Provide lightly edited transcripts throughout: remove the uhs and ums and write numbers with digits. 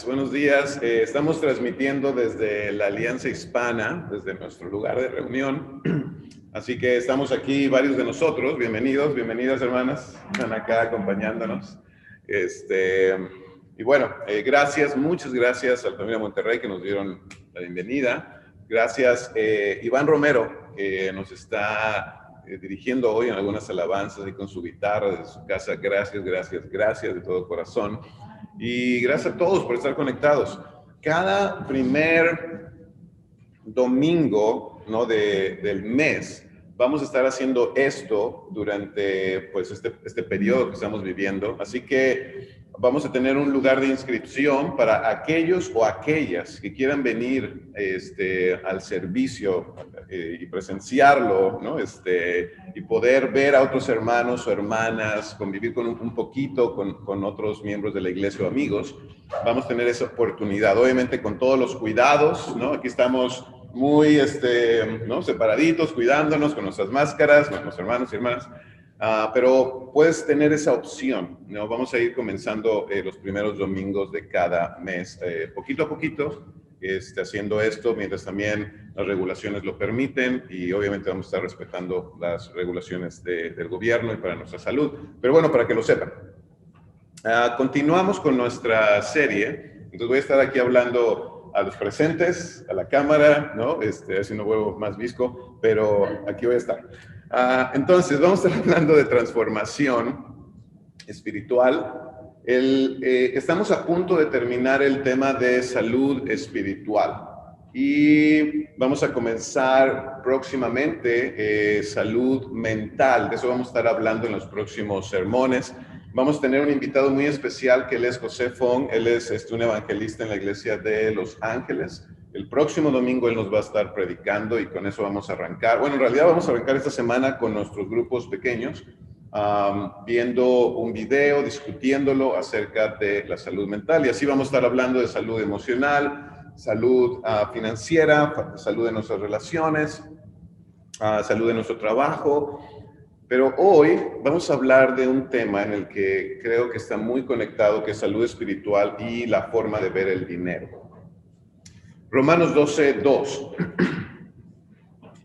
buenos días. Estamos transmitiendo desde la Alianza Hispana, desde nuestro lugar de reunión. Así que estamos aquí varios de nosotros. Bienvenidos, bienvenidas hermanas, están acá acompañándonos. Y bueno, gracias, muchas gracias al Familia Monterrey que nos dieron la bienvenida. Gracias Iván Romero, que nos está dirigiendo hoy en algunas alabanzas y con su guitarra desde su casa. Gracias, gracias, gracias de todo corazón. Y gracias a todos por estar conectados. Cada primer domingo, ¿no?, del mes vamos a estar haciendo esto durante pues, este periodo que estamos viviendo. Así que vamos a tener un lugar de inscripción para aquellos o aquellas que quieran venir al servicio y presenciarlo, ¿no? Y poder ver a otros hermanos o hermanas, convivir con un poquito con otros miembros de la iglesia o amigos. Vamos a tener esa oportunidad, obviamente con todos los cuidados, ¿no? Aquí estamos muy ¿no?, separaditos, cuidándonos con nuestras máscaras, nuestros hermanos y hermanas. Pero puedes tener esa opción, ¿no? Vamos a ir comenzando los primeros domingos de cada mes, poquito a poquito, haciendo esto, mientras también las regulaciones lo permiten, y obviamente vamos a estar respetando las regulaciones del gobierno y para nuestra salud. Pero bueno, para que lo sepan. Continuamos con nuestra serie, entonces voy a estar aquí hablando a los presentes, a la cámara, ¿no? Así no vuelvo más visco, pero aquí voy a estar. Entonces, vamos a estar hablando de transformación espiritual. Estamos a punto de terminar el tema de salud espiritual y vamos a comenzar próximamente salud mental. De eso vamos a estar hablando en los próximos sermones. Vamos a tener un invitado muy especial, que él es José Fong. Él es un evangelista en la iglesia de Los Ángeles. El próximo domingo él nos va a estar predicando y con eso vamos a arrancar. Bueno, en realidad vamos a arrancar esta semana con nuestros grupos pequeños, viendo un video, discutiéndolo acerca de la salud mental. Y así vamos a estar hablando de salud emocional, salud financiera, salud de nuestras relaciones, salud de nuestro trabajo. Pero hoy vamos a hablar de un tema en el que creo que está muy conectado, que es salud espiritual y la forma de ver el dinero. Romanos 12:2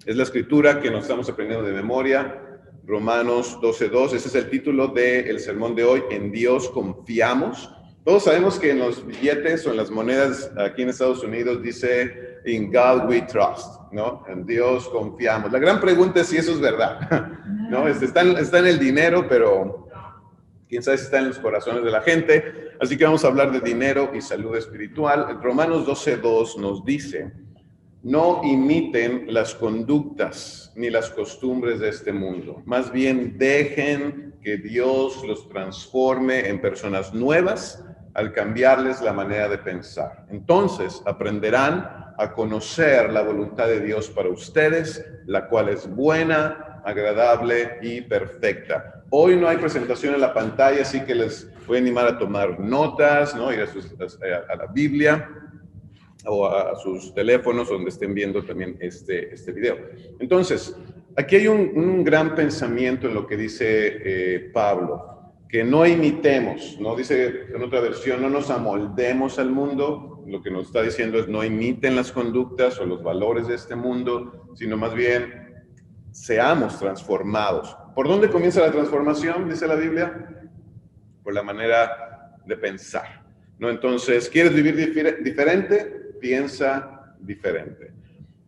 es la escritura que nos estamos aprendiendo de memoria. Romanos 12:2, ese es el título del sermón de hoy. En Dios confiamos. Todos sabemos que en los billetes o en las monedas aquí en Estados Unidos dice In God we trust, ¿no? En Dios confiamos. La gran pregunta es si eso es verdad, ¿no? Está en el dinero, pero quién sabe si está en los corazones de la gente. Así que vamos a hablar de dinero y salud espiritual. Romanos 12:2 nos dice: no imiten las conductas ni las costumbres de este mundo. Más bien dejen que Dios los transforme en personas nuevas al cambiarles la manera de pensar. Entonces aprenderán a conocer la voluntad de Dios para ustedes, la cual es buena, agradable y perfecta. Hoy no hay presentación en la pantalla, así que les voy a animar a tomar notas, ¿no? Ir a la Biblia o a sus teléfonos donde estén viendo también este video. Entonces, aquí hay un gran pensamiento en lo que dice Pablo, que no imitemos, ¿no? Dice en otra versión, no nos amoldemos al mundo. Lo que nos está diciendo es no imiten las conductas o los valores de este mundo, sino más bien seamos transformados. ¿Por dónde comienza la transformación? Dice la Biblia, por la manera de pensar, ¿no? Entonces, ¿quieres vivir diferente? Piensa diferente.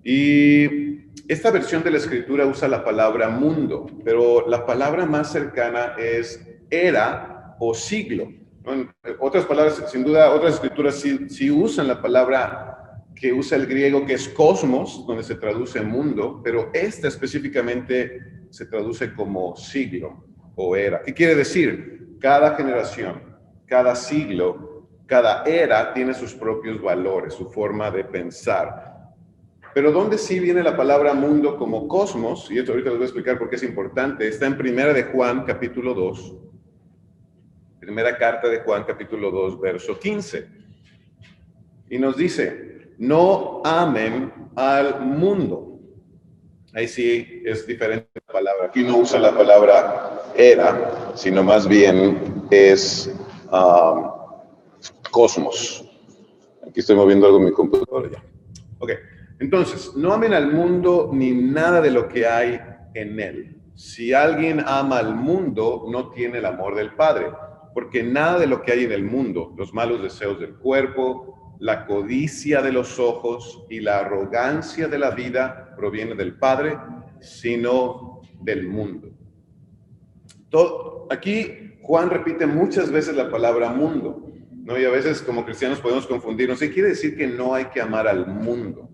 Y esta versión de la escritura usa la palabra mundo, pero la palabra más cercana es era o siglo, ¿no? En otras palabras, sin duda, otras escrituras sí usan la palabra que usa el griego, que es cosmos, donde se traduce mundo, pero esta específicamente se traduce como siglo o era. ¿Qué quiere decir? Cada generación, cada siglo, cada era tiene sus propios valores, su forma de pensar. Pero ¿dónde sí viene la palabra mundo como cosmos? Y esto ahorita les voy a explicar por qué es importante. Está en Primera de Juan, capítulo 2. Primera carta de Juan, capítulo 2, verso 15. Y nos dice, no amen al mundo. Ahí sí es diferente la palabra. Aquí no usa la palabra era, sino más bien es cosmos. Aquí estoy moviendo algo en mi computadora ya. Ok, entonces, no amen al mundo ni nada de lo que hay en él. Si alguien ama al mundo, no tiene el amor del Padre, porque nada de lo que hay en el mundo, los malos deseos del cuerpo, la codicia de los ojos y la arrogancia de la vida proviene del Padre, sino del mundo. Aquí Juan repite muchas veces la palabra mundo, ¿no? Y a veces como cristianos podemos confundirnos. ¿Qué quiere decir que no hay que amar al mundo?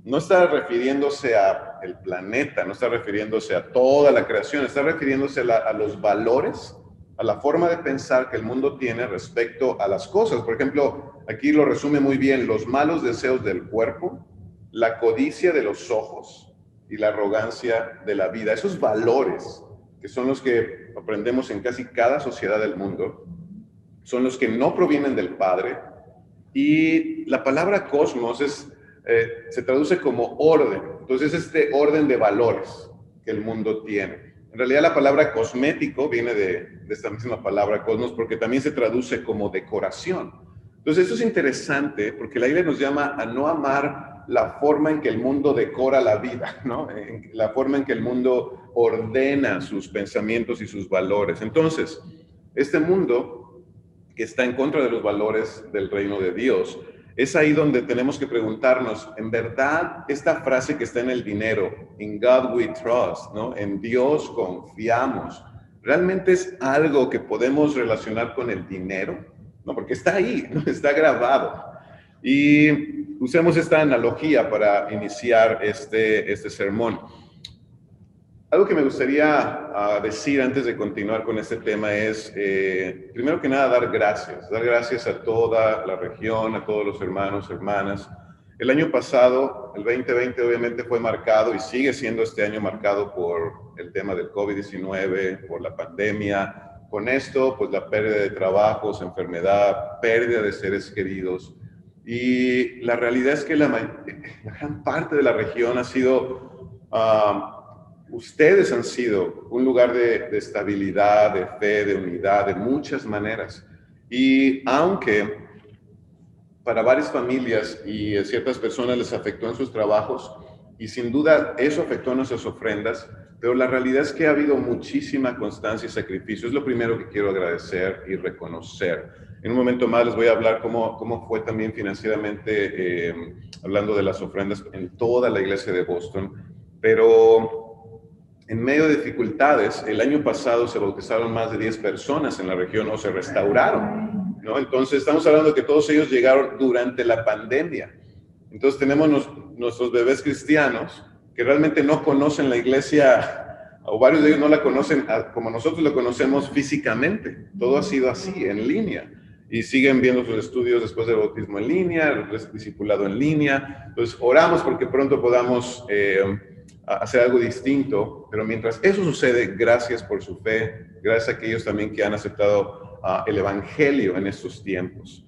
No está refiriéndose al planeta, no está refiriéndose a toda la creación, está refiriéndose a los valores, a la forma de pensar que el mundo tiene respecto a las cosas. Por ejemplo, aquí lo resume muy bien: los malos deseos del cuerpo, la codicia de los ojos y la arrogancia de la vida. Esos valores, que son los que aprendemos en casi cada sociedad del mundo, son los que no provienen del Padre. Y la palabra cosmos se traduce como orden. Entonces, este orden de valores que el mundo tiene. En realidad, la palabra cosmético viene de esta misma palabra cosmos, porque también se traduce como decoración. Entonces, eso es interesante, porque la Biblia nos llama a no amar la forma en que el mundo decora la vida, ¿no? La forma en que el mundo ordena sus pensamientos y sus valores. Entonces, este mundo que está en contra de los valores del reino de Dios, es ahí donde tenemos que preguntarnos, en verdad, esta frase que está en el dinero, "In God we trust", ¿no? En Dios confiamos, ¿realmente es algo que podemos relacionar con el dinero? No, porque está ahí, ¿no? Está grabado. Y usemos esta analogía para iniciar este sermón. Algo que me gustaría decir antes de continuar con este tema es, primero que nada, dar gracias a toda la región, a todos los hermanos, hermanas. El año pasado, el 2020, obviamente fue marcado y sigue siendo este año marcado por el tema del COVID-19, por la pandemia. Con esto, pues la pérdida de trabajos, enfermedad, pérdida de seres queridos. Y la realidad es que la gran parte de la región ha sido... ustedes han sido un lugar de estabilidad, de fe, de unidad, de muchas maneras. Y aunque para varias familias y a ciertas personas les afectó en sus trabajos, y sin duda eso afectó a nuestras ofrendas, pero la realidad es que ha habido muchísima constancia y sacrificio. Es lo primero que quiero agradecer y reconocer. En un momento más les voy a hablar cómo fue también financieramente, hablando de las ofrendas en toda la iglesia de Boston. Pero en medio de dificultades, el año pasado se bautizaron más de 10 personas en la región o se restauraron, ¿no? Entonces estamos hablando de que todos ellos llegaron durante la pandemia. Entonces tenemos nuestros bebés cristianos que realmente no conocen la iglesia, o varios de ellos no la conocen como nosotros la conocemos físicamente. Todo ha sido así, en línea. Y siguen viendo sus estudios después del bautismo en línea, el discipulado en línea. Entonces oramos porque pronto podamos hacer algo distinto, pero mientras eso sucede, gracias por su fe, gracias a aquellos también que han aceptado el evangelio en estos tiempos.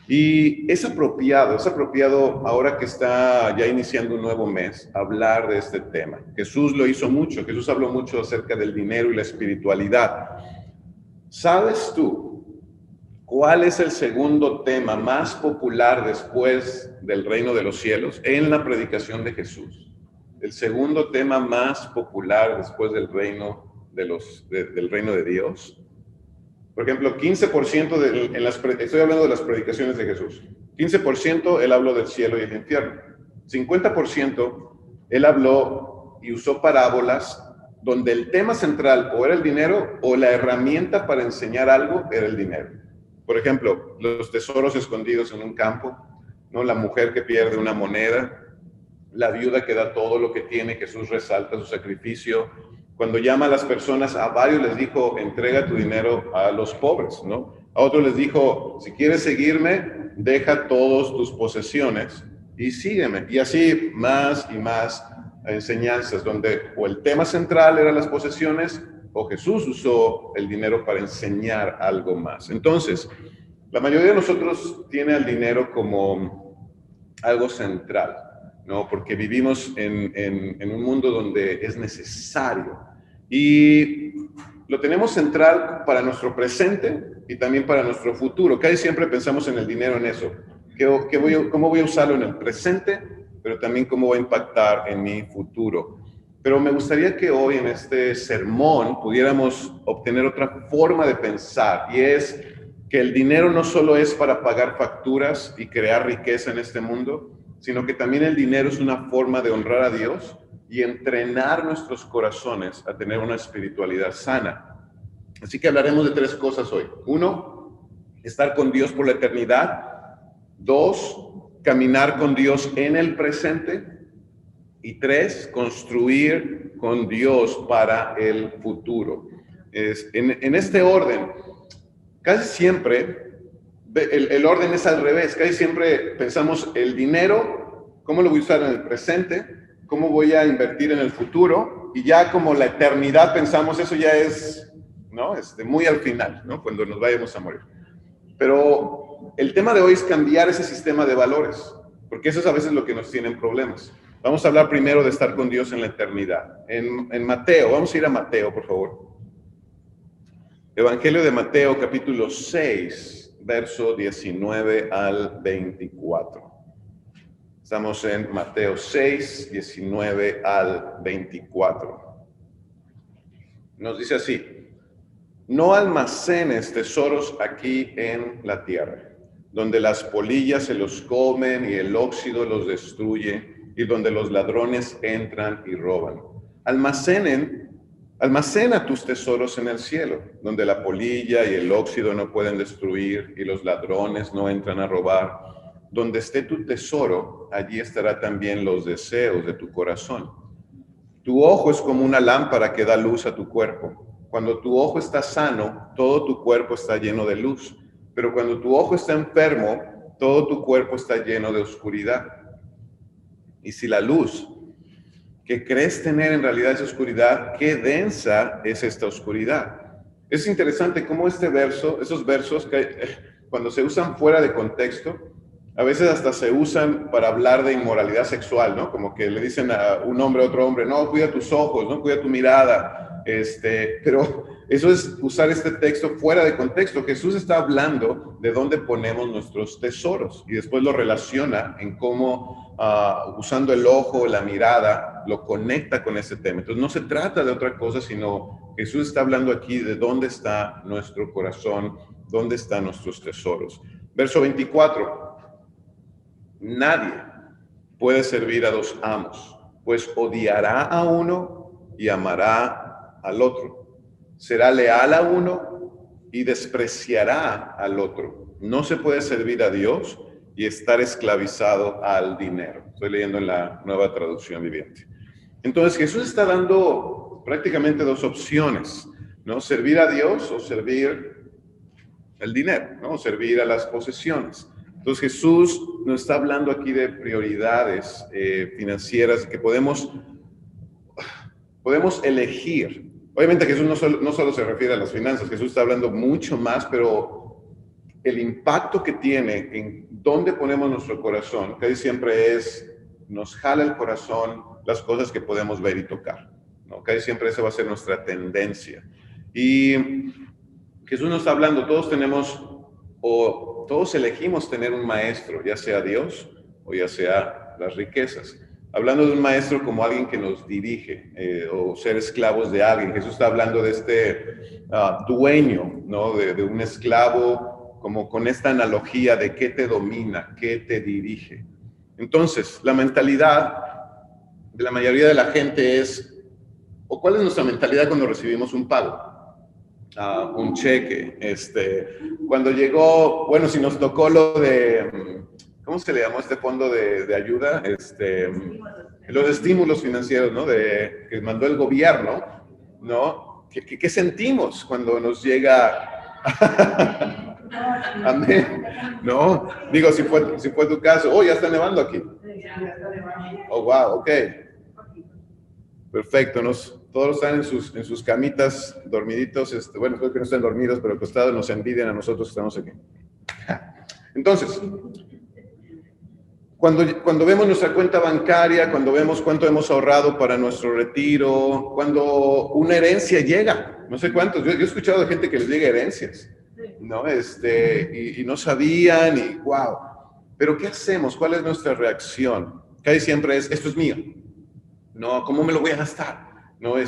Y es apropiado ahora que está ya iniciando un nuevo mes, hablar de este tema. Jesús lo hizo mucho, Jesús habló mucho acerca del dinero y la espiritualidad. ¿Sabes tú cuál es el segundo tema más popular después del reino de los cielos en la predicación de Jesús? El segundo tema más popular después del reino del reino de Dios. Por ejemplo, 15% estoy hablando de las predicaciones de Jesús. 15% él habló del cielo y el infierno. 50% él habló y usó parábolas donde el tema central o era el dinero o la herramienta para enseñar algo era el dinero. Por ejemplo, los tesoros escondidos en un campo, ¿no? La mujer que pierde una moneda, la viuda que da todo lo que tiene, Jesús resalta su sacrificio. Cuando llama a las personas, a varios les dijo, entrega tu dinero a los pobres, ¿no? A otros les dijo, si quieres seguirme, deja todas tus posesiones y sígueme. Y así más y más enseñanzas, donde o el tema central eran las posesiones, o Jesús usó el dinero para enseñar algo más. Entonces, la mayoría de nosotros tiene al dinero como algo central, ¿no? Porque vivimos en un mundo donde es necesario. Y lo tenemos central para nuestro presente y también para nuestro futuro. Casi siempre pensamos en el dinero en eso. ¿Cómo voy a usarlo en el presente, pero también cómo va a impactar en mi futuro? Pero me gustaría que hoy en este sermón pudiéramos obtener otra forma de pensar, y es que el dinero no solo es para pagar facturas y crear riqueza en este mundo, sino que también el dinero es una forma de honrar a Dios y entrenar nuestros corazones a tener una espiritualidad sana. Así que hablaremos de tres cosas hoy. Uno, estar con Dios por la eternidad. Dos, caminar con Dios en el presente. Y tres, construir con Dios para el futuro. En este orden, casi siempre, el orden es al revés. Casi siempre pensamos el dinero, cómo lo voy a usar en el presente, cómo voy a invertir en el futuro, y ya como la eternidad pensamos, eso ya es, ¿no? Muy al final, ¿no? Cuando nos vayamos a morir. Pero el tema de hoy es cambiar ese sistema de valores, porque eso es a veces lo que nos tiene en problemas. Vamos a hablar primero de estar con Dios en la eternidad. En Mateo, vamos a ir a Mateo, por favor. Evangelio de Mateo, capítulo 6, verso 19 al 24. Estamos en Mateo 6, 19 al 24. Nos dice así: no almacenes tesoros aquí en la tierra, donde las polillas se los comen y el óxido los destruye, y donde los ladrones entran y roban. Almacena tus tesoros en el cielo, donde la polilla y el óxido no pueden destruir y los ladrones no entran a robar. Donde esté tu tesoro, allí estará también los deseos de tu corazón. Tu ojo es como una lámpara que da luz a tu cuerpo. Cuando tu ojo está sano, todo tu cuerpo está lleno de luz. Pero cuando tu ojo está enfermo, todo tu cuerpo está lleno de oscuridad. Y si la luz que crees tener en realidad es oscuridad, qué densa es esta oscuridad. Es interesante cómo esos versos que cuando se usan fuera de contexto, a veces hasta se usan para hablar de inmoralidad sexual, ¿no? Como que le dicen a un hombre a otro hombre, no, cuida tus ojos, no, cuida tu mirada. Pero eso es usar este texto fuera de contexto. Jesús está hablando de dónde ponemos nuestros tesoros y después lo relaciona en cómo, usando el ojo, la mirada, lo conecta con ese tema. Entonces no se trata de otra cosa, sino Jesús está hablando aquí de dónde está nuestro corazón, dónde están nuestros tesoros. Verso 24. Nadie puede servir a dos amos, pues odiará a uno y amará al otro. Será leal a uno y despreciará al otro. No se puede servir a Dios y estar esclavizado al dinero. Estoy leyendo en la Nueva Traducción Viviente. Entonces Jesús está dando prácticamente dos opciones, ¿no? Servir a Dios o servir el dinero, ¿no? O servir a las posesiones. Entonces Jesús nos está hablando aquí de prioridades financieras que podemos elegir. Obviamente Jesús no solo se refiere a las finanzas, Jesús está hablando mucho más, pero el impacto que tiene en dónde ponemos nuestro corazón, casi siempre nos jala el corazón las cosas que podemos ver y tocar, ¿no? Casi siempre esa va a ser nuestra tendencia. Y Jesús nos está hablando, todos elegimos tener un maestro, ya sea Dios o ya sea las riquezas. Hablando de un maestro como alguien que nos dirige, o ser esclavos de alguien. Jesús está hablando de este dueño, ¿no? De un esclavo, como con esta analogía de qué te domina, qué te dirige. Entonces, la mentalidad de la mayoría de la gente ¿o cuál es nuestra mentalidad cuando recibimos un pago? Un cheque, cuando llegó, bueno, si nos tocó lo de, ¿cómo se le llamó este fondo de ayuda? Los estímulos financieros, ¿no? Que mandó el gobierno, ¿no? ¿Qué sentimos cuando nos llega? Amén, ¿no? Digo, si fue tu caso, ya está nevando aquí. Oh, wow, ok. Perfecto, todos están en sus camitas, dormiditos, bueno, creo que no están dormidos, pero acostados, nos envidian a nosotros que estamos aquí. Entonces, cuando vemos nuestra cuenta bancaria, cuando vemos cuánto hemos ahorrado para nuestro retiro, cuando una herencia llega, no sé cuántos, yo he escuchado de gente que les llega herencias, ¿no? Y no sabían, y wow. Pero ¿qué hacemos? ¿Cuál es nuestra reacción? Casi siempre es, esto es mío. No, ¿cómo me lo voy a gastar? No, y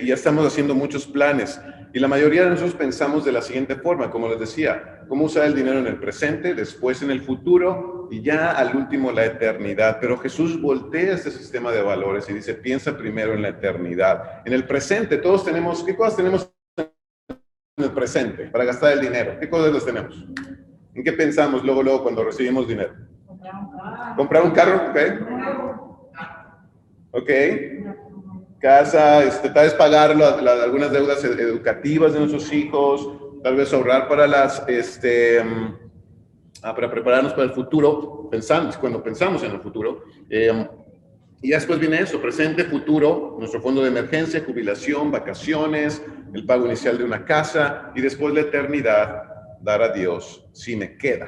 ya estamos haciendo muchos planes. Y la mayoría de nosotros pensamos de la siguiente forma, como les decía, cómo usar el dinero en el presente, después en el futuro y ya al último la eternidad. Pero Jesús voltea este sistema de valores y dice, piensa primero en la eternidad. En el presente todos tenemos, ¿qué cosas tenemos en el presente para gastar el dinero? ¿Qué cosas las tenemos? ¿En qué pensamos luego cuando recibimos dinero? ¿Comprar un carro? Ok. Casa, tal vez pagar algunas deudas educativas de nuestros hijos, tal vez ahorrar para para prepararnos para el futuro, cuando pensamos en el futuro. Y después viene eso, presente, futuro, nuestro fondo de emergencia, jubilación, vacaciones, el pago inicial de una casa y después la eternidad, dar a Dios si me queda,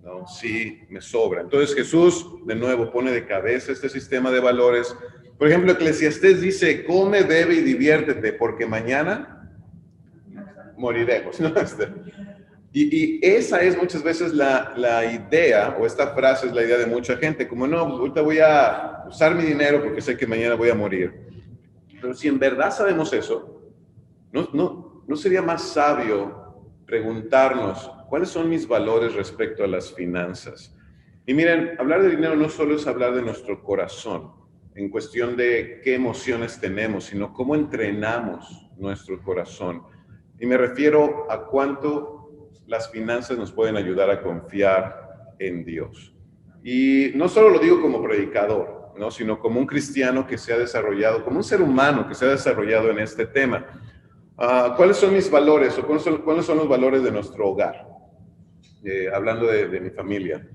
¿no? Si me sobra. Entonces Jesús, de nuevo, pone de cabeza este sistema de valores. Por ejemplo, Eclesiastés dice, come, bebe y diviértete, porque mañana moriremos, ¿no? Y esa es muchas veces la idea, o esta frase es la idea de mucha gente, como no, pues ahorita voy a usar mi dinero porque sé que mañana voy a morir. Pero si en verdad sabemos eso, ¿no sería más sabio preguntarnos cuáles son mis valores respecto a las finanzas? Y miren, hablar de dinero no solo es hablar de nuestro corazón, en cuestión de qué emociones tenemos, sino cómo entrenamos nuestro corazón. Y me refiero a cuánto las finanzas nos pueden ayudar a confiar en Dios. Y no solo lo digo como predicador, ¿no? Sino como un cristiano que se ha desarrollado, como un ser humano que se ha desarrollado en este tema. ¿Cuáles son mis valores o cuáles son los valores de nuestro hogar? Hablando de mi familia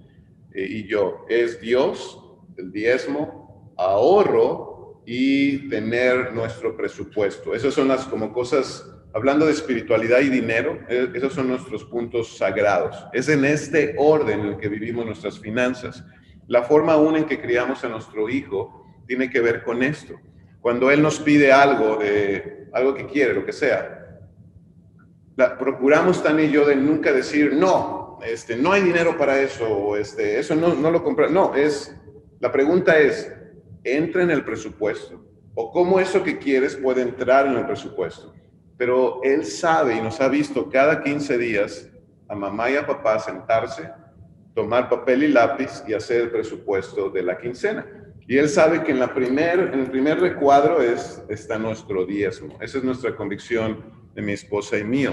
y yo, es Dios, el diezmo, ahorro y tener nuestro presupuesto. Esas son las como cosas. Hablando de espiritualidad y dinero, esos son nuestros puntos sagrados. Es en este orden en el que vivimos nuestras finanzas. La forma aún en que criamos a nuestro hijo tiene que ver con esto. Cuando él nos pide algo que quiere, lo que sea, procuramos Tania y yo de nunca decir, no, no hay dinero para eso, o eso no lo compra. No, la pregunta es, ¿entra en el presupuesto? ¿O cómo eso que quieres puede entrar en el presupuesto? Pero él sabe y nos ha visto cada 15 días a mamá y a papá sentarse, tomar papel y lápiz y hacer el presupuesto de la quincena. Y él sabe que en el primer recuadro está nuestro diezmo. Esa es nuestra convicción de mi esposa y mío.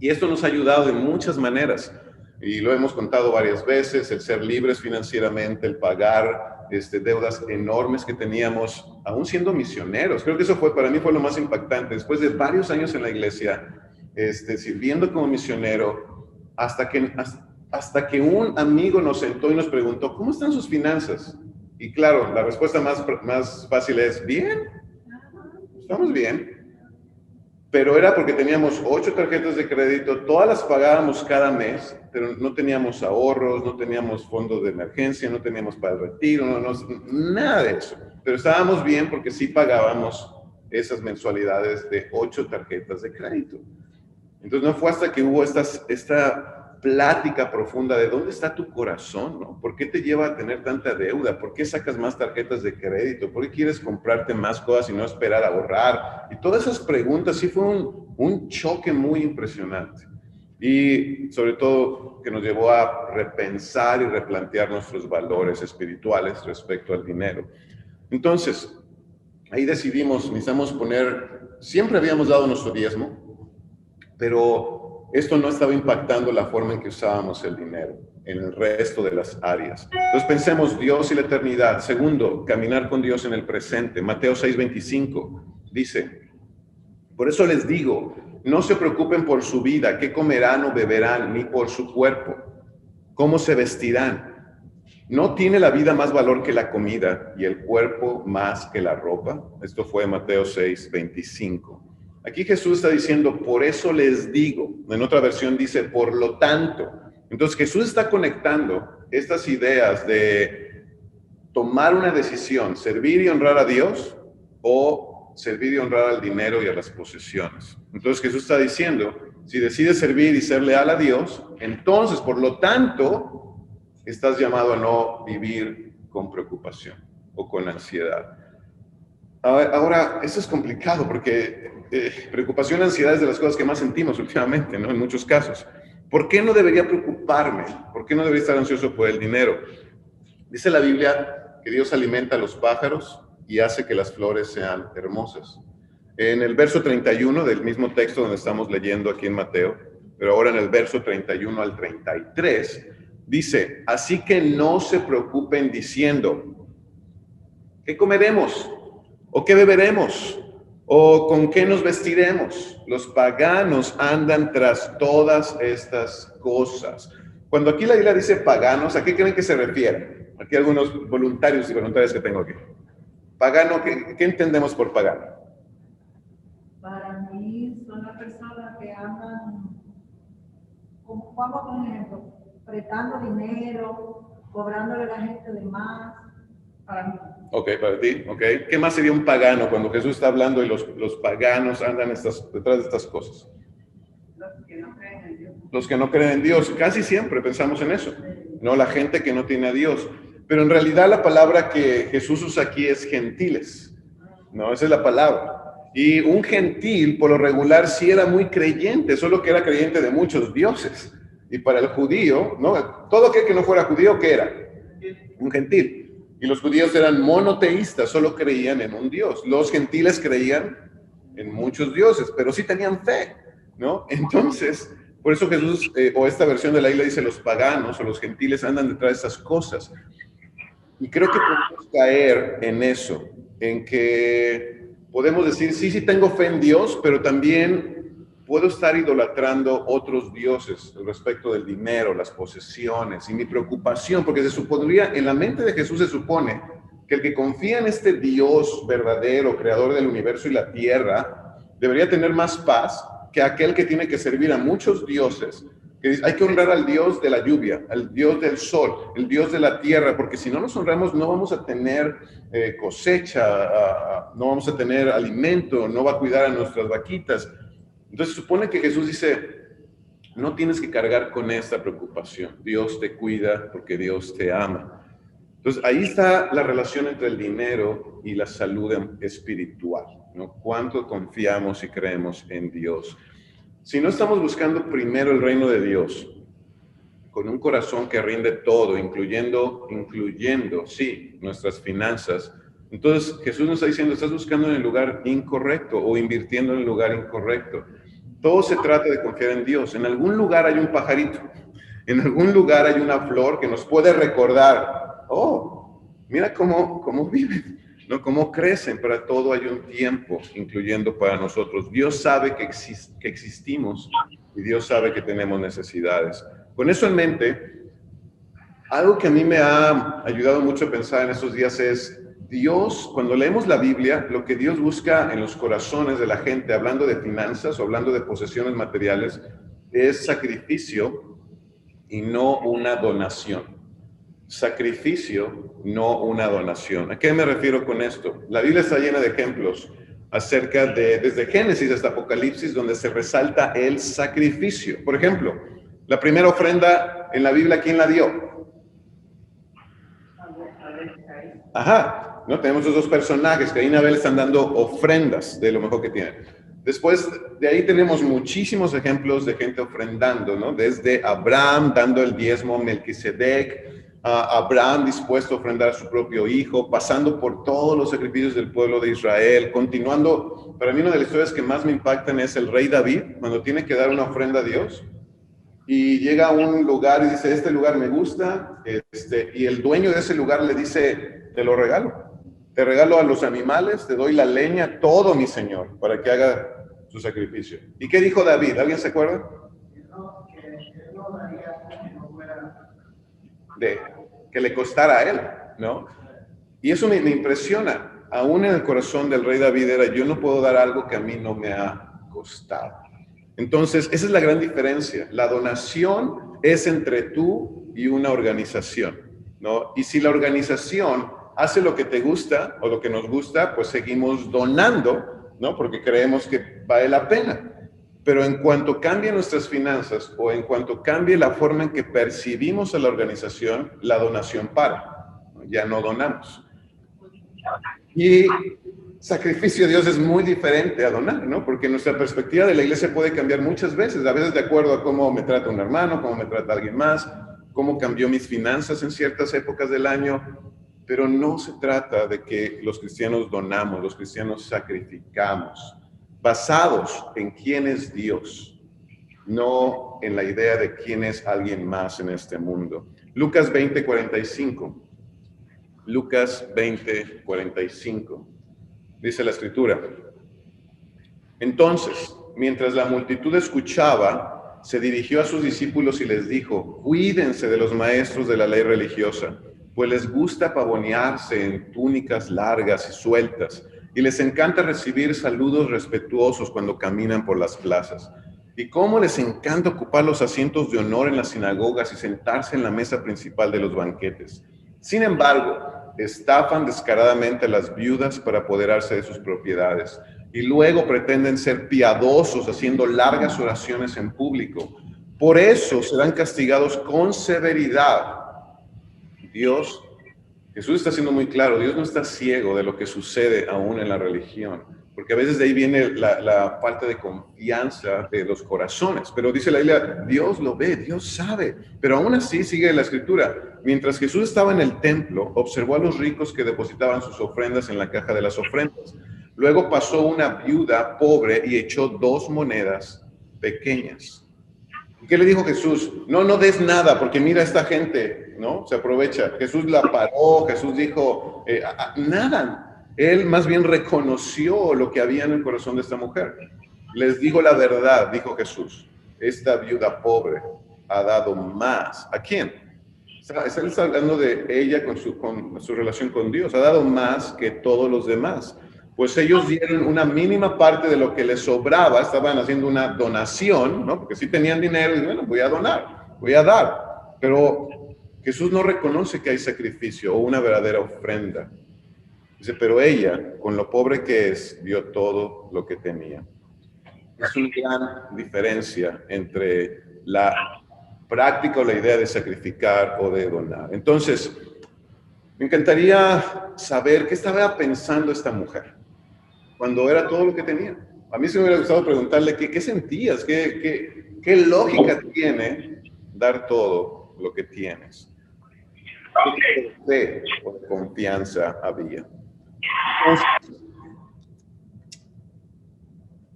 Y esto nos ha ayudado de muchas maneras. Y lo hemos contado varias veces, el ser libres financieramente, el pagar deudas enormes que teníamos, aún siendo misioneros. Creo que eso para mí fue lo más impactante. Después de varios años en la iglesia, sirviendo como misionero, hasta que un amigo nos sentó y nos preguntó, ¿cómo están sus finanzas? Y claro, la respuesta más fácil es, bien, estamos bien. Pero era porque teníamos 8 tarjetas de crédito, todas las pagábamos cada mes, pero no teníamos ahorros, no teníamos fondos de emergencia, no teníamos para el retiro, nada de eso. Pero estábamos bien porque sí pagábamos esas mensualidades de 8 tarjetas de crédito. Entonces no fue hasta que hubo esta plática profunda de dónde está tu corazón, ¿no? ¿Por qué te lleva a tener tanta deuda? ¿Por qué sacas más tarjetas de crédito? ¿Por qué quieres comprarte más cosas y no esperar a ahorrar? Y todas esas preguntas sí fue un choque muy impresionante. Y sobre todo que nos llevó a repensar y replantear nuestros valores espirituales respecto al dinero. Entonces, ahí decidimos, necesitamos siempre habíamos dado nuestro diezmo, pero esto no estaba impactando la forma en que usábamos el dinero en el resto de las áreas. Entonces pensemos Dios y la eternidad. Segundo, caminar con Dios en el presente. Mateo 6:25 dice, por eso les digo, no se preocupen por su vida, qué comerán o beberán, ni por su cuerpo, cómo se vestirán. ¿No tiene la vida más valor que la comida y el cuerpo más que la ropa? Esto fue Mateo 6:25. Aquí Jesús está diciendo, por eso les digo. En otra versión dice, por lo tanto. Entonces Jesús está conectando estas ideas de tomar una decisión, servir y honrar a Dios o servir y honrar al dinero y a las posesiones. Entonces Jesús está diciendo, si decides servir y ser leal a Dios, entonces, por lo tanto, estás llamado a no vivir con preocupación o con ansiedad. Ahora, eso es complicado porque preocupación y ansiedad es de las cosas que más sentimos últimamente, ¿no? En muchos casos. ¿Por qué no debería preocuparme? ¿Por qué no debería estar ansioso por el dinero? Dice la Biblia que Dios alimenta a los pájaros y hace que las flores sean hermosas. En el verso 31 del mismo texto donde estamos leyendo aquí en Mateo, pero ahora en el verso 31 al 33, dice, así que no se preocupen diciendo, ¿qué comeremos? ¿O qué beberemos? ¿O con qué nos vestiremos? Los paganos andan tras todas estas cosas. Cuando aquí la Biblia dice paganos, ¿a qué creen que se refiere? Aquí algunos voluntarios y voluntarias que tengo aquí. Pagano, ¿qué entendemos por pagano? Para mí son las personas que andan, como vamos por ejemplo, prestando dinero, cobrándole a la gente de más. Para mí. Ok, para ti, ok. ¿Qué más sería un pagano cuando Jesús está hablando y los paganos andan detrás de estas cosas? Los que no creen en Dios. Los que no creen en Dios, casi siempre pensamos en eso, ¿no? La gente que no tiene a Dios. Pero en realidad la palabra que Jesús usa aquí es gentiles, ¿no? Esa es la palabra. Y un gentil, por lo regular, sí era muy creyente, solo que era creyente de muchos dioses. Y para el judío, ¿no? Todo aquel que no fuera judío, ¿qué era? Un gentil. Y los judíos eran monoteístas, solo creían en un Dios. Los gentiles creían en muchos dioses, pero sí tenían fe, ¿no? Entonces, por eso Jesús, o esta versión de la Biblia dice, los paganos o los gentiles andan detrás de estas cosas. Y creo que podemos caer en eso, en que podemos decir, sí tengo fe en Dios, pero también puedo estar idolatrando otros dioses respecto del dinero, las posesiones y mi preocupación, porque se supondría, en la mente de Jesús se supone que el que confía en este Dios verdadero, creador del universo y la tierra, debería tener más paz que aquel que tiene que servir a muchos dioses, que dice, hay que honrar al Dios de la lluvia, al Dios del sol, el Dios de la tierra, porque si no nos honramos no vamos a tener cosecha, no vamos a tener alimento, no va a cuidar a nuestras vaquitas. Entonces supone que Jesús dice, no tienes que cargar con esta preocupación. Dios te cuida porque Dios te ama. Entonces ahí está la relación entre el dinero y la salud espiritual, ¿no? ¿Cuánto confiamos y creemos en Dios? Si no estamos buscando primero el reino de Dios, con un corazón que rinde todo, incluyendo, sí, nuestras finanzas, entonces Jesús nos está diciendo, estás buscando en el lugar incorrecto o invirtiendo en el lugar incorrecto. Todo se trata de confiar en Dios. En algún lugar hay un pajarito, en algún lugar hay una flor que nos puede recordar, oh, mira cómo viven, ¿no? Cómo crecen. Para todo hay un tiempo, incluyendo para nosotros. Dios sabe que existimos y Dios sabe que tenemos necesidades. Con eso en mente, algo que a mí me ha ayudado mucho a pensar en estos días es Dios, cuando leemos la Biblia, lo que Dios busca en los corazones de la gente, hablando de finanzas o hablando de posesiones materiales, es sacrificio y no una donación. Sacrificio, no una donación. ¿A qué me refiero con esto? La Biblia está llena de ejemplos acerca de, desde Génesis hasta Apocalipsis, donde se resalta el sacrificio. Por ejemplo, la primera ofrenda en la Biblia, ¿quién la dio? Ajá. ¿No? Tenemos esos dos personajes, Caín y Abel están dando ofrendas de lo mejor que tienen. Después de ahí tenemos muchísimos ejemplos de gente ofrendando, ¿no? Desde Abraham dando el diezmo, Melquisedec, Abraham dispuesto a ofrendar a su propio hijo, pasando por todos los sacrificios del pueblo de Israel, continuando. Para mí una de las historias que más me impactan es el rey David, cuando tiene que dar una ofrenda a Dios, y llega a un lugar y dice, este lugar me gusta, y el dueño de ese lugar le dice, te lo regalo. Te regalo a los animales, te doy la leña, todo mi señor, para que haga su sacrificio. ¿Y qué dijo David? ¿Alguien se acuerda? De que le costara a él, ¿no? Y eso me impresiona. Aún en el corazón del rey David era, yo no puedo dar algo que a mí no me ha costado. Entonces, esa es la gran diferencia. La donación es entre tú y una organización, ¿no? Y si la organización hace lo que te gusta o lo que nos gusta, pues seguimos donando, ¿no? Porque creemos que vale la pena. Pero en cuanto cambien nuestras finanzas o en cuanto cambie la forma en que percibimos a la organización, la donación para. Ya no donamos. Y sacrificio a Dios es muy diferente a donar, ¿no? Porque nuestra perspectiva de la iglesia puede cambiar muchas veces, a veces de acuerdo a cómo me trata un hermano, cómo me trata alguien más, cómo cambió mis finanzas en ciertas épocas del año, pero no se trata de que los cristianos donamos, los cristianos sacrificamos, basados en quién es Dios, no en la idea de quién es alguien más en este mundo. Lucas 20:45. Lucas 20:45. Dice la escritura: entonces, mientras la multitud escuchaba, se dirigió a sus discípulos y les dijo: cuídense de los maestros de la ley religiosa, pues les gusta pavonearse en túnicas largas y sueltas, y les encanta recibir saludos respetuosos cuando caminan por las plazas. Y cómo les encanta ocupar los asientos de honor en las sinagogas y sentarse en la mesa principal de los banquetes. Sin embargo, estafan descaradamente a las viudas para apoderarse de sus propiedades, y luego pretenden ser piadosos haciendo largas oraciones en público. Por eso serán castigados con severidad. Jesús está siendo muy claro, Dios no está ciego de lo que sucede aún en la religión, porque a veces de ahí viene la falta de confianza de los corazones. Pero dice la Biblia, Dios lo ve, Dios sabe. Pero aún así sigue la escritura: mientras Jesús estaba en el templo, observó a los ricos que depositaban sus ofrendas en la caja de las ofrendas. Luego pasó una viuda pobre y echó 2 monedas pequeñas. ¿Y qué le dijo Jesús? No des nada, porque mira esta gente, ¿no? Se aprovecha. Jesús la paró, Jesús dijo, nada. Él más bien reconoció lo que había en el corazón de esta mujer. Les digo la verdad, dijo Jesús: esta viuda pobre ha dado más. ¿A quién? Está hablando de ella con su relación con Dios. Ha dado más que todos los demás. Pues ellos dieron una mínima parte de lo que les sobraba, estaban haciendo una donación, ¿no? Porque sí tenían dinero y bueno, voy a donar, voy a dar. Pero Jesús no reconoce que hay sacrificio o una verdadera ofrenda. Dice, pero ella, con lo pobre que es, dio todo lo que tenía. Es una gran diferencia entre la práctica o la idea de sacrificar o de donar. Entonces, me encantaría saber qué estaba pensando esta mujer cuando era todo lo que tenía. A mí se me hubiera gustado preguntarle qué sentías, qué lógica tiene dar todo lo que tienes. ¿Qué fe o confianza había? Entonces,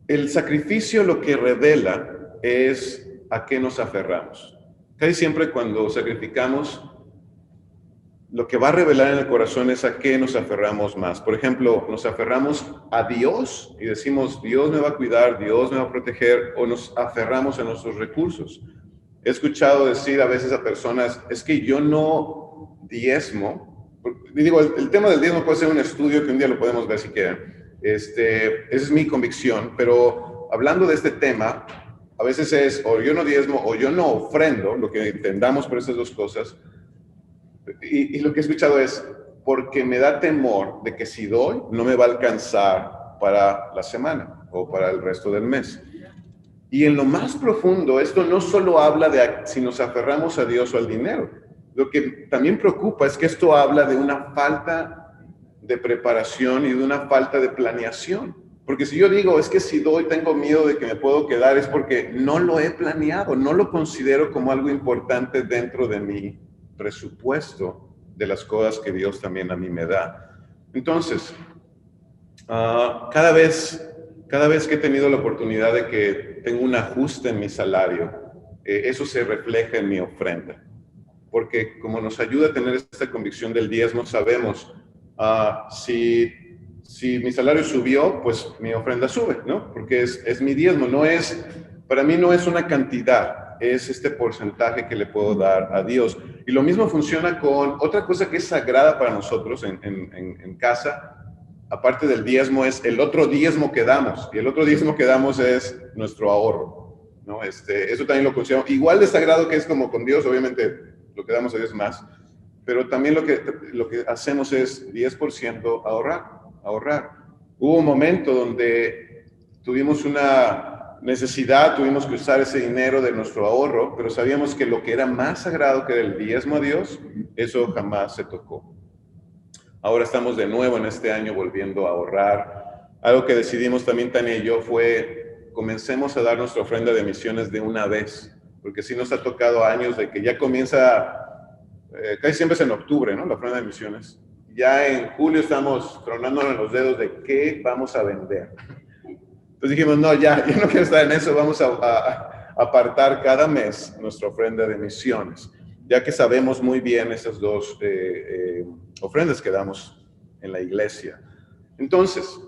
el sacrificio lo que revela es a qué nos aferramos. Casi siempre cuando sacrificamos, lo que va a revelar en el corazón es a qué nos aferramos más. Por ejemplo, nos aferramos a Dios y decimos, Dios me va a cuidar, Dios me va a proteger, o nos aferramos a nuestros recursos. He escuchado decir a veces a personas, es que yo no diezmo. Y digo, el tema del diezmo puede ser un estudio que un día lo podemos ver si quieren. Esa es mi convicción, pero hablando de este tema, a veces es o yo no diezmo o yo no ofrendo, lo que entendamos por esas dos cosas. Y lo que he escuchado es, porque me da temor de que si doy, no me va a alcanzar para la semana o para el resto del mes. Y en lo más profundo, esto no solo habla de si nos aferramos a Dios o al dinero. Lo que también preocupa es que esto habla de una falta de preparación y de una falta de planeación. Porque si yo digo, es que si doy tengo miedo de que me puedo quedar, es porque no lo he planeado, no lo considero como algo importante dentro de mi presupuesto de las cosas que Dios también a mí me da. Entonces, cada vez que he tenido la oportunidad de que tengo un ajuste en mi salario, eso se refleja en mi ofrenda. Porque como nos ayuda a tener esta convicción del diezmo, sabemos, si mi salario subió, pues mi ofrenda sube, ¿no? Porque es mi diezmo, para mí no es una cantidad, es este porcentaje que le puedo dar a Dios. Y lo mismo funciona con otra cosa que es sagrada para nosotros en casa, aparte del diezmo, es el otro diezmo que damos. Y el otro diezmo que damos es nuestro ahorro, ¿no? Eso también lo considero igual de sagrado que es como con Dios, obviamente lo que damos a Dios más. Pero también lo que hacemos es 10% ahorrar. Hubo un momento donde tuvimos una necesidad tuvimos que usar ese dinero de nuestro ahorro, pero sabíamos que lo que era más sagrado, que era el diezmo a Dios, eso jamás se tocó. Ahora estamos de nuevo en este año volviendo a ahorrar. Algo que decidimos también Tania y yo fue, comencemos a dar nuestra ofrenda de misiones de una vez, porque sí nos ha tocado años de que ya comienza, casi siempre es en octubre, ¿no? La ofrenda de misiones. Ya en julio estamos tronándonos los dedos de qué vamos a vender. Entonces dijimos, no, ya no quiero estar en eso, vamos a apartar cada mes nuestra ofrenda de misiones, ya que sabemos muy bien esas dos ofrendas que damos en la iglesia. Entonces,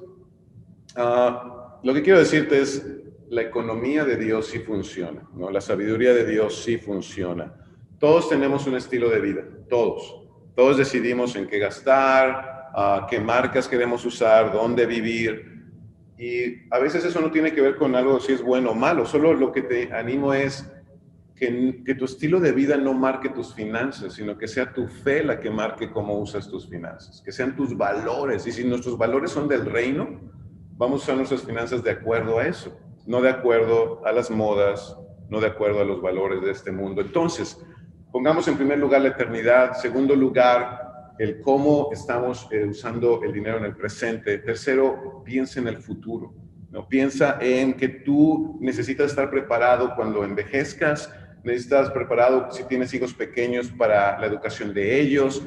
lo que quiero decirte es, la economía de Dios sí funciona, ¿no? La sabiduría de Dios sí funciona. Todos tenemos un estilo de vida, todos decidimos en qué gastar, qué marcas queremos usar, dónde vivir. Y a veces eso no tiene que ver con algo si es bueno o malo, solo lo que te animo es que tu estilo de vida no marque tus finanzas, sino que sea tu fe la que marque cómo usas tus finanzas, que sean tus valores. Y si nuestros valores son del reino, vamos a usar nuestras finanzas de acuerdo a eso, no de acuerdo a las modas, no de acuerdo a los valores de este mundo. Entonces, pongamos en primer lugar la eternidad, segundo lugar, el cómo estamos usando el dinero en el presente. Tercero, piensa en el futuro, ¿no? Piensa en que tú necesitas estar preparado cuando envejezcas, necesitas preparado si tienes hijos pequeños para la educación de ellos,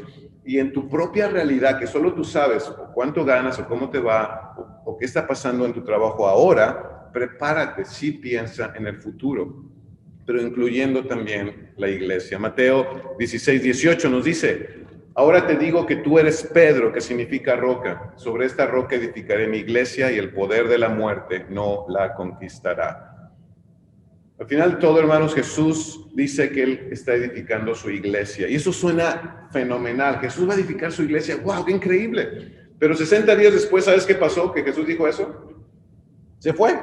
y en tu propia realidad, que solo tú sabes o cuánto ganas o cómo te va o qué está pasando en tu trabajo ahora, prepárate, sí piensa en el futuro, pero incluyendo también la iglesia. Mateo 16:18 nos dice, ahora te digo que tú eres Pedro, que significa roca. Sobre esta roca edificaré mi iglesia y el poder de la muerte no la conquistará. Al final de todo, hermanos, Jesús dice que Él está edificando su iglesia. Y eso suena fenomenal. Jesús va a edificar su iglesia. ¡Wow! ¡Qué increíble! Pero 60 días después, ¿sabes qué pasó? Que Jesús dijo eso. Se fue.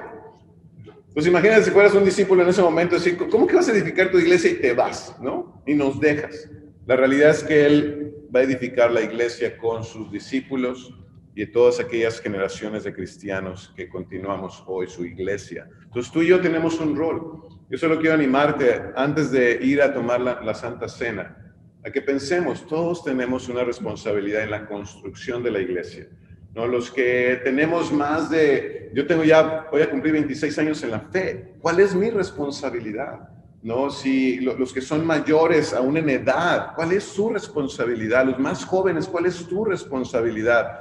Pues imagínate si fueras un discípulo en ese momento, decir, ¿cómo que vas a edificar tu iglesia y te vas, ¿no? Y nos dejas. La realidad es que Él va a edificar la iglesia con sus discípulos y todas aquellas generaciones de cristianos que continuamos hoy su iglesia. Entonces tú y yo tenemos un rol. Yo solo quiero animarte antes de ir a tomar la Santa Cena, a que pensemos, todos tenemos una responsabilidad en la construcción de la iglesia, ¿no? Los que tenemos más de, voy a cumplir 26 años en la fe, ¿cuál es mi responsabilidad? ¿No? Si los que son mayores aún en edad, ¿cuál es su responsabilidad? Los más jóvenes, ¿cuál es tu responsabilidad?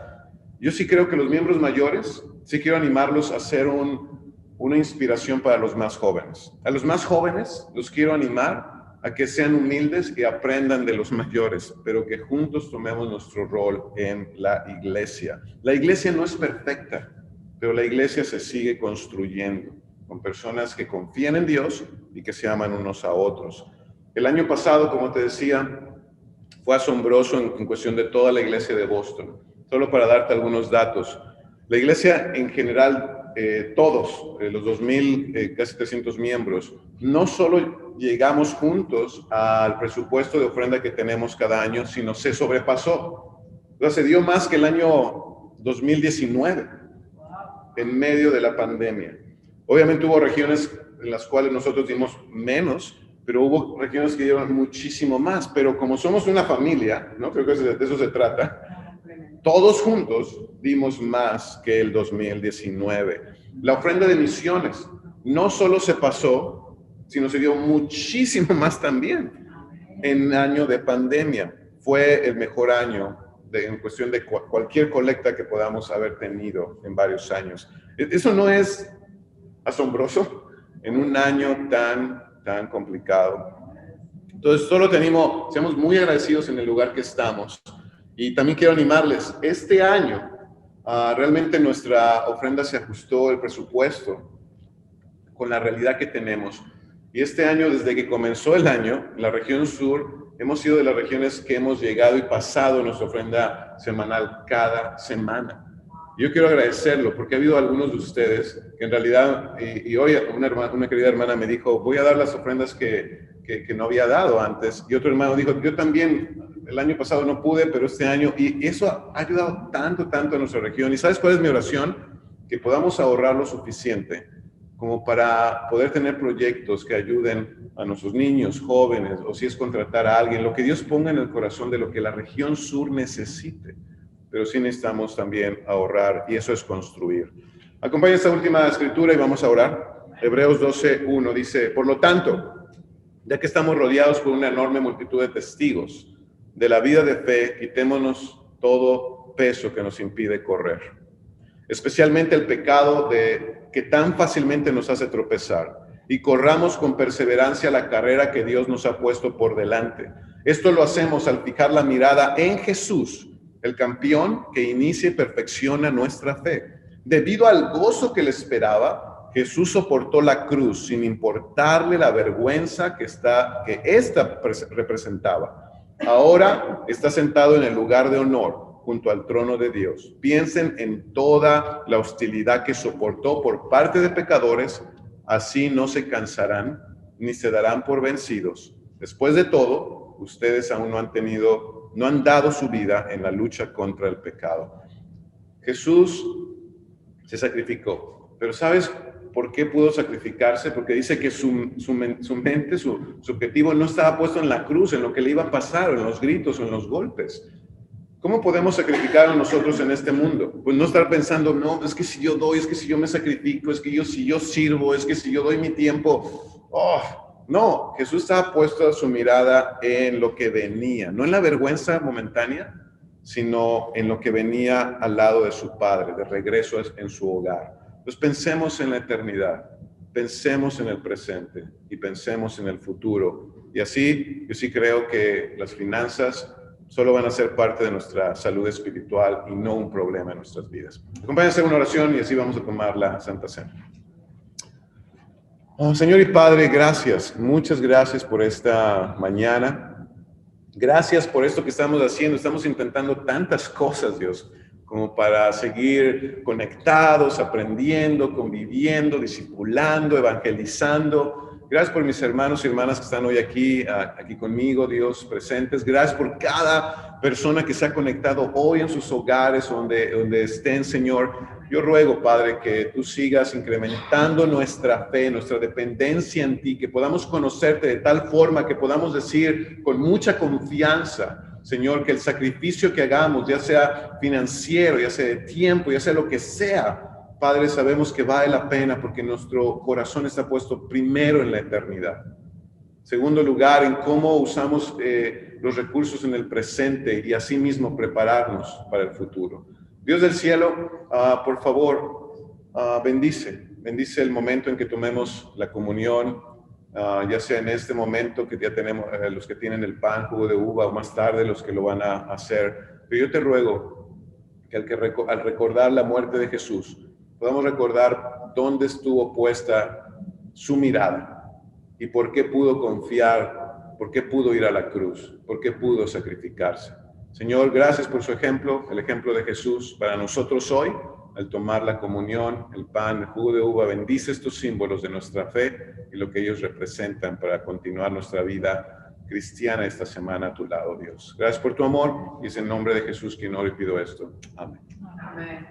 Yo sí creo que los miembros mayores, sí quiero animarlos a ser una inspiración para los más jóvenes. A los más jóvenes los quiero animar a que sean humildes y aprendan de los mayores, pero que juntos tomemos nuestro rol en la iglesia. La iglesia no es perfecta, pero la iglesia se sigue construyendo con personas que confían en Dios y que se aman unos a otros. El año pasado, como te decía, fue asombroso en cuestión de toda la iglesia de Boston. Solo para darte algunos datos. La iglesia en general, todos, los 2,000, casi 300 miembros, no solo llegamos juntos al presupuesto de ofrenda que tenemos cada año, sino se sobrepasó. O sea, se dio más que el año 2019, en medio de la pandemia. Obviamente hubo regiones en las cuales nosotros dimos menos, pero hubo regiones que dieron muchísimo más. Pero como somos una familia, ¿no? Creo que de eso se trata. Todos juntos dimos más que el 2019. La ofrenda de misiones no solo se pasó, sino se dio muchísimo más también en año de pandemia. Fue el mejor año en cuestión de cualquier colecta que podamos haber tenido en varios años. ¿Eso no es asombroso en un año tan complicado? Entonces, solo seamos muy agradecidos en el lugar que estamos. Y también quiero animarles, este año realmente nuestra ofrenda se ajustó el presupuesto con la realidad que tenemos. Y este año, desde que comenzó el año, en la región sur, hemos sido de las regiones que hemos llegado y pasado nuestra ofrenda semanal cada semana. Yo quiero agradecerlo porque ha habido algunos de ustedes que en realidad, y hoy una querida hermana me dijo, voy a dar las ofrendas que no había dado antes. Y otro hermano dijo, yo también el año pasado no pude, pero este año, y eso ha ayudado tanto a nuestra región. ¿Y sabes cuál es mi oración? Que podamos ahorrar lo suficiente como para poder tener proyectos que ayuden a nuestros niños, jóvenes, o si es contratar a alguien, lo que Dios ponga en el corazón de lo que la región sur necesite. Pero sí necesitamos también ahorrar, y eso es construir. Acompaña esta última escritura y vamos a orar. Hebreos 12:1 dice, por lo tanto, ya que estamos rodeados por una enorme multitud de testigos de la vida de fe, quitémonos todo peso que nos impide correr, especialmente el pecado que tan fácilmente nos hace tropezar, y corramos con perseverancia la carrera que Dios nos ha puesto por delante. Esto lo hacemos al fijar la mirada en Jesús, el campeón que inicia y perfecciona nuestra fe. Debido al gozo que le esperaba, Jesús soportó la cruz sin importarle la vergüenza que ésta representaba. Ahora está sentado en el lugar de honor junto al trono de Dios. Piensen en toda la hostilidad que soportó por parte de pecadores, así no se cansarán ni se darán por vencidos. Después de todo, ustedes aún no han dado su vida en la lucha contra el pecado. Jesús se sacrificó, pero ¿sabes por qué pudo sacrificarse? Porque dice que su mente, su objetivo no estaba puesto en la cruz, en lo que le iba a pasar, o en los gritos, o en los golpes. ¿Cómo podemos sacrificar a nosotros en este mundo? Pues no estar pensando, no, es que si yo doy, es que si yo me sacrifico, es que si yo sirvo, es que si yo doy mi tiempo. No, Jesús estaba puesto su mirada en lo que venía, no en la vergüenza momentánea, sino en lo que venía al lado de su Padre, de regreso en su hogar. Pues pensemos en la eternidad, pensemos en el presente y pensemos en el futuro. Y así, yo sí creo que las finanzas solo van a ser parte de nuestra salud espiritual y no un problema en nuestras vidas. Acompáñenme a hacer una oración y así vamos a tomar la Santa Cena. Señor y Padre, gracias, muchas gracias por esta mañana. Gracias por esto que estamos haciendo. Estamos intentando tantas cosas, Dios, como para seguir conectados, aprendiendo, conviviendo, discipulando, evangelizando. Gracias por mis hermanos y hermanas que están hoy aquí conmigo, Dios, presentes. Gracias por cada persona que se ha conectado hoy en sus hogares, donde estén, Señor. Yo ruego, Padre, que tú sigas incrementando nuestra fe, nuestra dependencia en ti, que podamos conocerte de tal forma que podamos decir con mucha confianza, Señor, que el sacrificio que hagamos, ya sea financiero, ya sea de tiempo, ya sea lo que sea, Padre, sabemos que vale la pena porque nuestro corazón está puesto primero en la eternidad. Segundo lugar, en cómo usamos los recursos en el presente y asimismo prepararnos para el futuro. Dios del cielo, por favor, bendice el momento en que tomemos la comunión, ya sea en este momento que ya tenemos los que tienen el pan, jugo de uva, o más tarde los que lo van a hacer. Pero yo te ruego que al recordar la muerte de Jesús, podamos recordar dónde estuvo puesta su mirada y por qué pudo confiar, por qué pudo ir a la cruz, por qué pudo sacrificarse. Señor, gracias por su ejemplo, el ejemplo de Jesús para nosotros hoy, al tomar la comunión, el pan, el jugo de uva. Bendice estos símbolos de nuestra fe y lo que ellos representan para continuar nuestra vida cristiana esta semana a tu lado, Dios. Gracias por tu amor y es en nombre de Jesús quien oro y pido esto. Amén. Amén.